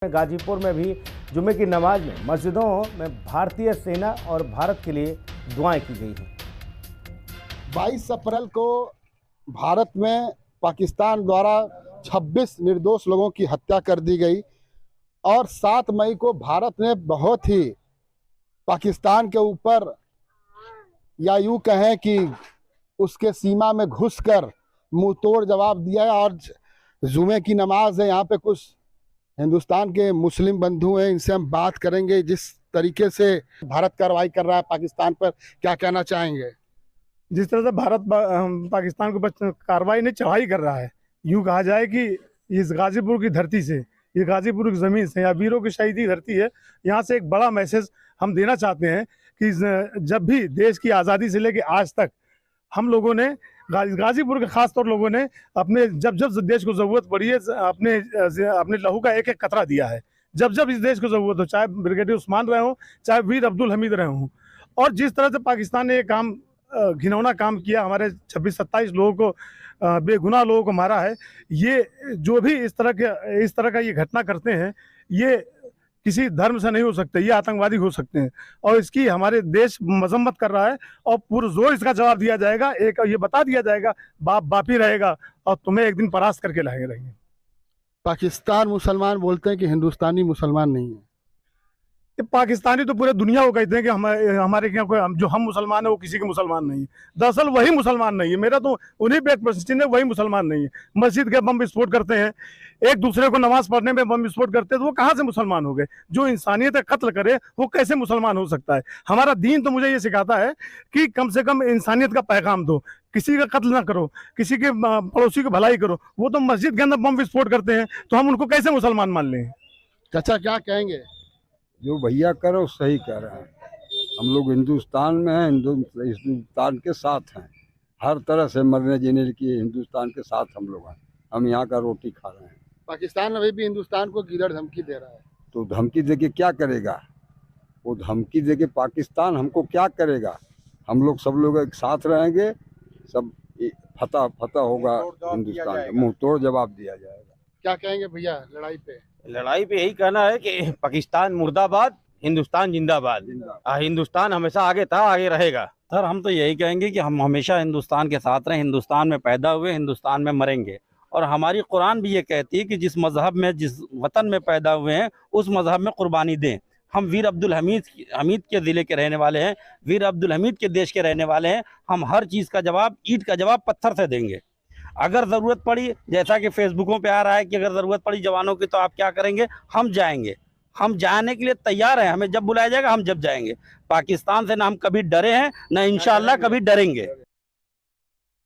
गाजीपुर में भी जुमे की नमाज में मस्जिदों में भारतीय सेना और भारत के लिए दुआएं की गई हैं। 22 अप्रैल को भारत में पाकिस्तान द्वारा 26 निर्दोष लोगों की हत्या कर दी गई और 7 मई को भारत ने बहुत ही पाकिस्तान के ऊपर, या यूँ कहें कि उसके सीमा में घुसकर मुंह तोड़ जवाब दिया है। और जुमे की नमाज है, यहाँ पे कुछ हिंदुस्तान के मुस्लिम बंधु हैं, इनसे हम बात करेंगे। जिस तरीके से भारत कार्रवाई कर रहा है पाकिस्तान पर, क्या कहना चाहेंगे? जिस तरह से भारत पाकिस्तान के ऊपर कार्रवाई नहीं, चढ़ाई कर रहा है, यूँ कहा जाए कि इस गाजीपुर की धरती से, ये गाजीपुर की ज़मीन से, या वीरों की शहीदी धरती है, यहाँ से एक बड़ा मैसेज हम देना चाहते हैं कि जब भी देश की आज़ादी से लेकर आज तक हम लोगों ने, गाजीपुर के खास तौर लोगों ने अपने जब देश को ज़रूरत पड़ी है, अपने लहू का एक एक कतरा दिया है। जब इस देश को ज़रूरत हो, चाहे ब्रिगेडियर उस्मान रहे हों, चाहे वीर अब्दुल हमीद रहे हों। और जिस तरह से पाकिस्तान ने ये काम, घिनौना काम किया, हमारे 26-27 लोगों को, बेगुनाह लोगों को मारा है, ये जो भी इस तरह का ये घटना करते हैं, ये किसी धर्म से नहीं हो सकते, ये आतंकवादी हो सकते हैं। और इसकी हमारे देश मजम्मत कर रहा है और पुरजोर इसका जवाब दिया जाएगा। एक ये बता दिया जाएगा, बाप बाप ही रहेगा और तुम्हें एक दिन परास्त करके रहेंगे। पाकिस्तान मुसलमान बोलते हैं कि हिंदुस्तानी मुसलमान नहीं है। पाकिस्तानी तो पूरे दुनिया को कहते हैं कि हमारे यहाँ कोई जो हम मुसलमान है वो किसी के मुसलमान नहीं है। दरअसल वही मुसलमान नहीं है। मेरा तो उन्हीं पे एक प्रश्न है, वही मुसलमान नहीं है। मस्जिद के बम विस्फोट करते हैं, एक दूसरे को नमाज पढ़ने में बम विस्फोट करते हैं, तो वो कहाँ से मुसलमान हो गए? जो इंसानियत का कत्ल करे वो कैसे मुसलमान हो सकता है? हमारा दीन तो मुझे ये सिखाता है कि कम से कम इंसानियत का पैगाम दो, किसी का कत्ल ना करो, किसी के पड़ोसी की भलाई करो। वो तो मस्जिद के अंदर बम विस्फोट करते हैं, तो हम उनको कैसे मुसलमान मान लें? चाचा क्या कहेंगे? जो भैया करो सही कह रहे हैं। हम लोग हिंदुस्तान में हैं, हिंदुस्तान के साथ हैं, हर तरह से मरने जीने के हिंदुस्तान के साथ हम लोग हैं। हम यहाँ का रोटी खा रहे हैं। पाकिस्तान अभी भी हिंदुस्तान को गिरड़ धमकी दे रहा है। तो धमकी दे के क्या करेगा? वो धमकी दे के पाकिस्तान हमको क्या करेगा? हम लोग सब लोग एक साथ रहेंगे, सब फतह होगा हिंदुस्तान, मुंह तोड़ जवाब दिया जाएगा। क्या कहेंगे भैया लड़ाई पे? लड़ाई पे यही कहना है कि पाकिस्तान मुर्दाबाद, हिंदुस्तान जिंदाबाद। हिंदुस्तान हमेशा आगे था, आगे रहेगा। सर हम तो यही कहेंगे कि हम हमेशा हिंदुस्तान के साथ रहें, हिंदुस्तान में पैदा हुए, हिंदुस्तान में मरेंगे। और हमारी कुरान भी ये कहती है कि जिस मजहब में, जिस वतन में पैदा हुए हैं, उस मजहब में कुर्बानी दें। हम वीर अब्दुल हमीद के ज़िले के रहने वाले हैं, वीर अब्दुल हमीद के देश के रहने वाले हैं। हम हर चीज़ का जवाब, ईंट का जवाब पत्थर से देंगे। अगर ज़रूरत पड़ी, जैसा कि फेसबुकों पे आ रहा है कि अगर ज़रूरत पड़ी जवानों की, तो आप क्या करेंगे? हम जाएंगे, हम जाने के लिए तैयार हैं। हमें जब बुलाया जाएगा हम जब जाएंगे। पाकिस्तान से ना हम कभी डरे हैं, ना इंशाअल्लाह कभी डरेंगे।